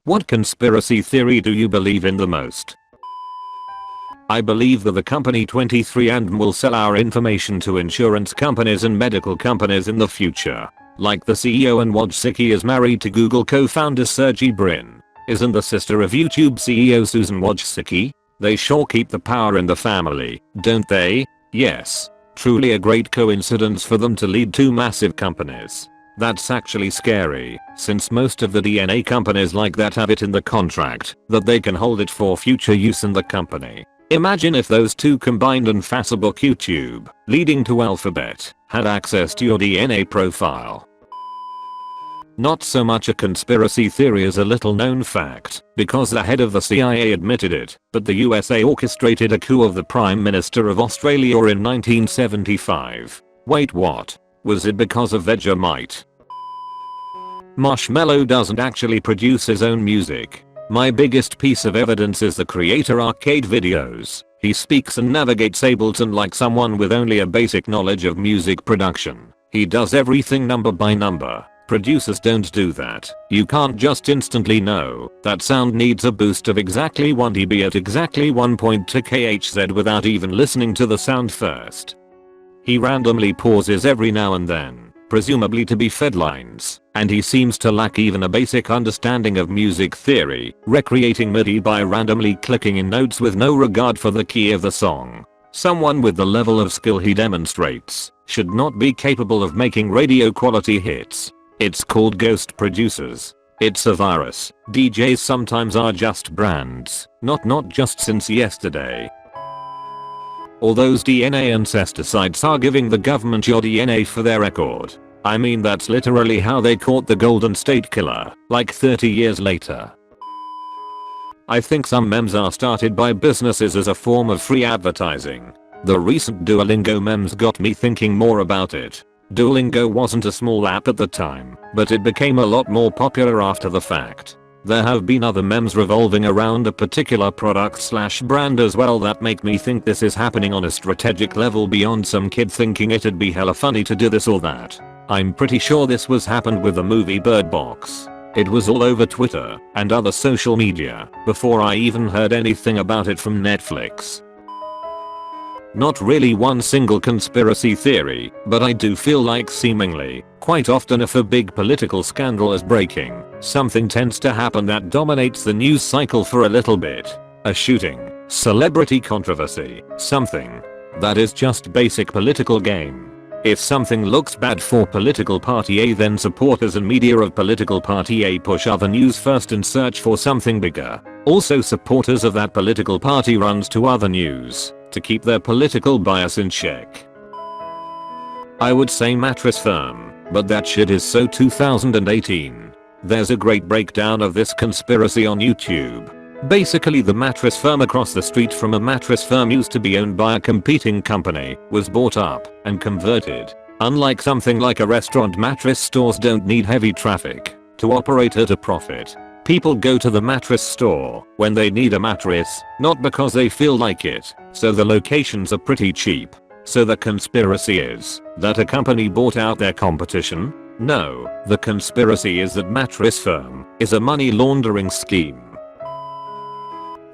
What conspiracy theory do you believe in the most? I believe that the company 23andMe will sell our information to insurance companies and medical companies in the future. Like the CEO and Wojcicki is married to Google co-founder Sergey Brin. Isn't the sister of YouTube CEO Susan Wojcicki? They sure keep the power in the family, don't they? Yes. Truly a great coincidence for them to lead two massive companies. That's actually scary, since most of the DNA companies like that have it in the contract that they can hold it for future use in the company. Imagine if those two combined and Facebook YouTube, leading to Alphabet, had access to your DNA profile. Not so much a conspiracy theory as a little known fact, because the head of the CIA admitted it, but the USA orchestrated a coup of the Prime Minister of Australia in 1975. Wait, what? Was it because of Vegemite? Marshmello doesn't actually produce his own music. My biggest piece of evidence is the creator arcade videos. He speaks and navigates Ableton like someone with only a basic knowledge of music production. He does everything number by number. Producers don't do that. You can't just instantly know that sound needs a boost of exactly 1 dB at exactly 1.2 kHz without even listening to the sound first. He randomly pauses every now and then, presumably to be fed lines, and he seems to lack even a basic understanding of music theory, recreating MIDI by randomly clicking in notes with no regard for the key of the song. Someone with the level of skill he demonstrates should not be capable of making radio quality hits. It's called ghost producers. It's a virus. DJs sometimes are just brands, not just since yesterday. All those DNA ancestor sites are giving the government your DNA for their record. I mean, that's literally how they caught the Golden State Killer, like 30 years later. I think some memes are started by businesses as a form of free advertising. The recent Duolingo memes got me thinking more about it. Duolingo wasn't a small app at the time, but it became a lot more popular after the fact. There have been other memes revolving around a particular product/brand as well that make me think this is happening on a strategic level beyond some kid thinking it'd be hella funny to do this or that. I'm pretty sure this was happened with the movie Bird Box. It was all over Twitter and other social media before I even heard anything about it from Netflix. Not really one single conspiracy theory, but I do feel like seemingly, quite often if a big political scandal is breaking, something tends to happen that dominates the news cycle for a little bit. A shooting, celebrity controversy, something. That is just basic political game. If something looks bad for political party A, then supporters and media of political party A push other news first and search for something bigger. Also, supporters of that political party runs to other news to keep their political bias in check. I would say Mattress Firm, but that shit is so 2018. There's a great breakdown of this conspiracy on YouTube. Basically, the mattress firm across the street from a mattress firm used to be owned by a competing company, was bought up and converted. Unlike something like a restaurant, mattress stores don't need heavy traffic to operate at a profit. People go to the mattress store when they need a mattress, not because they feel like it, so the locations are pretty cheap. So the conspiracy is that a company bought out their competition? No, the conspiracy is that Mattress Firm is a money laundering scheme.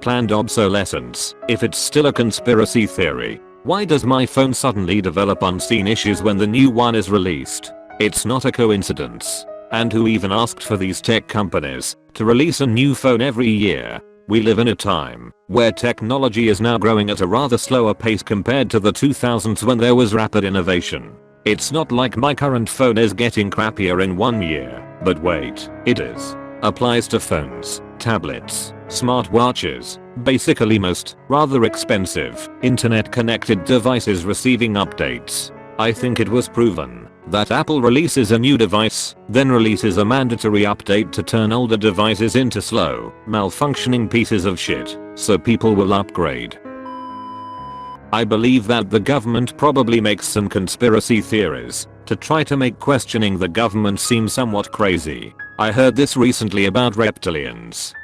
Planned obsolescence. If it's still a conspiracy theory, why does my phone suddenly develop unseen issues when the new one is released? It's not a coincidence. And who even asked for these tech companies to release a new phone every year? We live in a time where technology is now growing at a rather slower pace compared to the 2000s when there was rapid innovation. It's not like my current phone is getting crappier in 1 year, but wait, it is. Applies to phones, tablets, smartwatches, basically most rather expensive internet connected devices receiving updates. I think it was proven that Apple releases a new device, then releases a mandatory update to turn older devices into slow, malfunctioning pieces of shit, so people will upgrade. I believe that the government probably makes some conspiracy theories to try to make questioning the government seem somewhat crazy. I heard this recently about reptilians.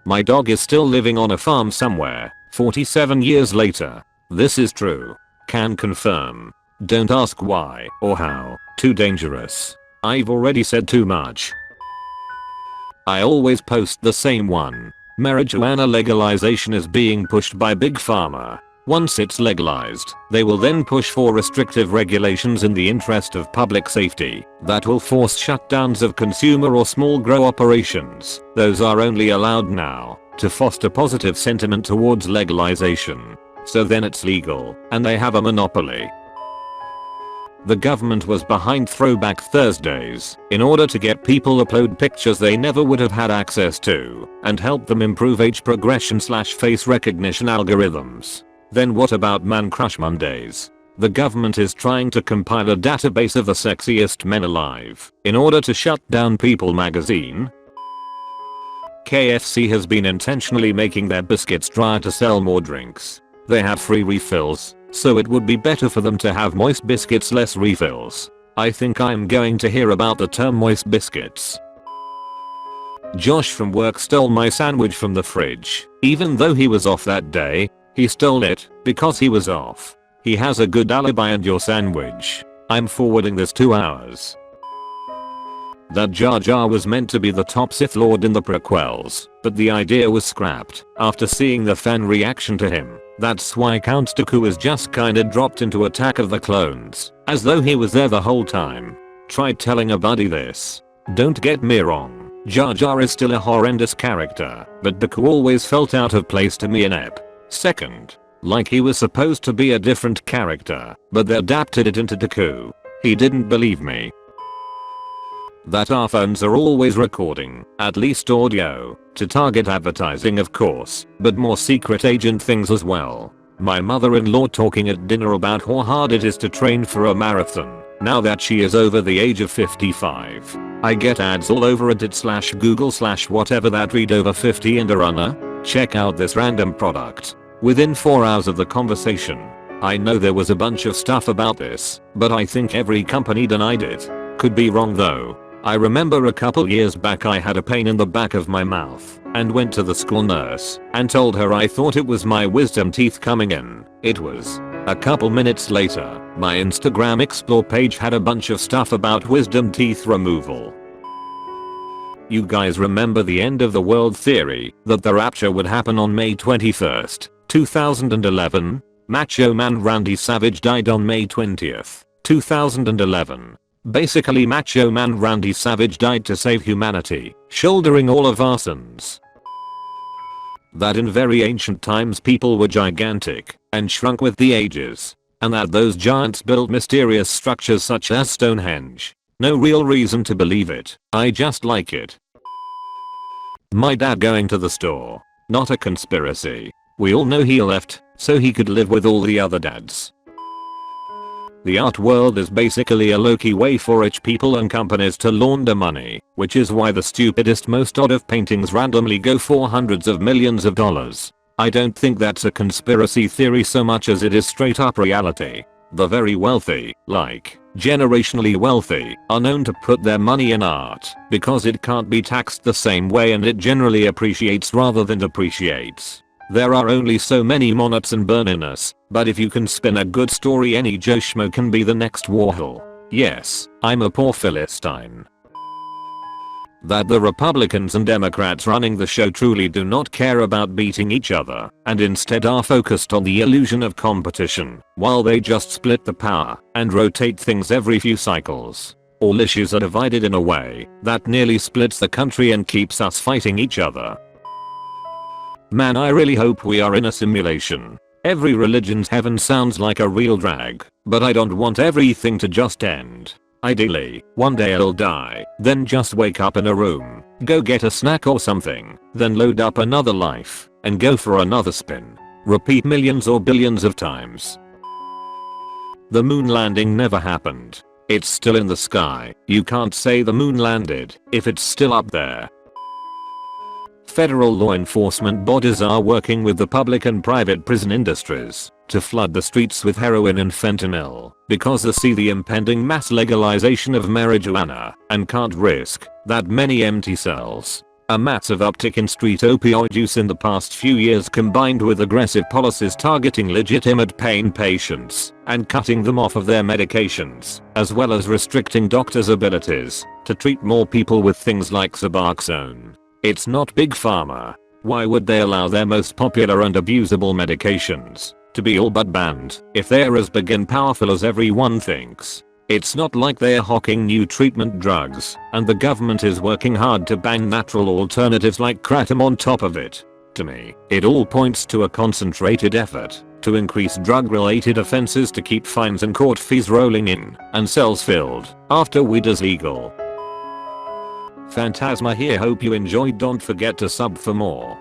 My dog is still living on a farm somewhere, 47 years later. This is true. Can confirm. Don't ask why or how. Too dangerous. I've already said too much. I always post the same one. Marijuana legalization is being pushed by Big Pharma. Once it's legalized, they will then push for restrictive regulations in the interest of public safety that will force shutdowns of consumer or small grow operations. Those are only allowed now to foster positive sentiment towards legalization. So then it's legal, and they have a monopoly. The government was behind Throwback Thursdays in order to get people upload pictures they never would have had access to and help them improve age progression/face recognition algorithms. Then what about Man Crush Mondays? The government is trying to compile a database of the sexiest men alive in order to shut down People magazine. KFC has been intentionally making their biscuits drier to sell more drinks. They have free refills, so it would be better for them to have moist biscuits, less refills. I think I'm going to hear about the term moist biscuits. Josh from work stole my sandwich from the fridge. Even though he was off that day, he stole it because he was off. He has a good alibi, and your sandwich. I'm forwarding this 2 hours. That Jar Jar was meant to be the top Sith Lord in the prequels, but the idea was scrapped after seeing the fan reaction to him. That's why Count Dooku is just kinda dropped into Attack of the Clones, as though he was there the whole time. Try telling a buddy this. Don't get me wrong, Jar Jar is still a horrendous character, but Dooku always felt out of place to me in Ep. Second. Like he was supposed to be a different character, but they adapted it into Dooku. He didn't believe me. That our phones are always recording, at least audio, to target advertising of course, but more secret agent things as well. My mother-in-law talking at dinner about how hard it is to train for a marathon, now that she is over the age of 55. I get ads all over Reddit/Google/whatever that read over 50 and a runner. Check out this random product. Within 4 hours of the conversation. I know there was a bunch of stuff about this, but I think every company denied it. Could be wrong though. I remember a couple years back I had a pain in the back of my mouth and went to the school nurse and told her I thought it was my wisdom teeth coming in. It was. A couple minutes later, my Instagram explore page had a bunch of stuff about wisdom teeth removal. You guys remember the end of the world theory that the rapture would happen on May 21st, 2011? Macho Man Randy Savage died on May 20th, 2011. Basically Macho Man Randy Savage died to save humanity, shouldering all of our sins. That in very ancient times people were gigantic and shrunk with the ages, and that those giants built mysterious structures such as Stonehenge. No real reason to believe it, I just like it. My dad going to the store. Not a conspiracy. We all know he left so he could live with all the other dads. The art world is basically a low-key way for rich people and companies to launder money, which is why the stupidest, most odd of paintings randomly go for hundreds of millions of dollars. I don't think that's a conspiracy theory so much as it is straight up reality. The very wealthy, like generationally wealthy, are known to put their money in art because it can't be taxed the same way and it generally appreciates rather than depreciates. There are only so many monots and burniness, but if you can spin a good story, any Joe Schmo can be the next Warhol. Yes, I'm a poor Philistine. That the Republicans and Democrats running the show truly do not care about beating each other and instead are focused on the illusion of competition, while they just split the power and rotate things every few cycles. All issues are divided in a way that nearly splits the country and keeps us fighting each other. Man, I really hope we are in a simulation. Every religion's heaven sounds like a real drag, but I don't want everything to just end. Ideally, one day I'll die, then just wake up in a room, go get a snack or something, then load up another life, and go for another spin. Repeat millions or billions of times. The moon landing never happened. It's still in the sky. You can't say the moon landed if it's still up there. Federal law enforcement bodies are working with the public and private prison industries to flood the streets with heroin and fentanyl because they see the impending mass legalization of marijuana and can't risk that many empty cells. A massive uptick in street opioid use in the past few years, combined with aggressive policies targeting legitimate pain patients and cutting them off of their medications, as well as restricting doctors' abilities to treat more people with things like Suboxone. It's not Big Pharma. Why would they allow their most popular and abusable medications to be all but banned if they're as big and powerful as everyone thinks? It's not like they're hawking new treatment drugs and the government is working hard to ban natural alternatives like kratom on top of it. To me, it all points to a concentrated effort to increase drug-related offenses to keep fines and court fees rolling in and cells filled after weed is legal. Phantasma here, hope you enjoyed. Don't forget to sub for more.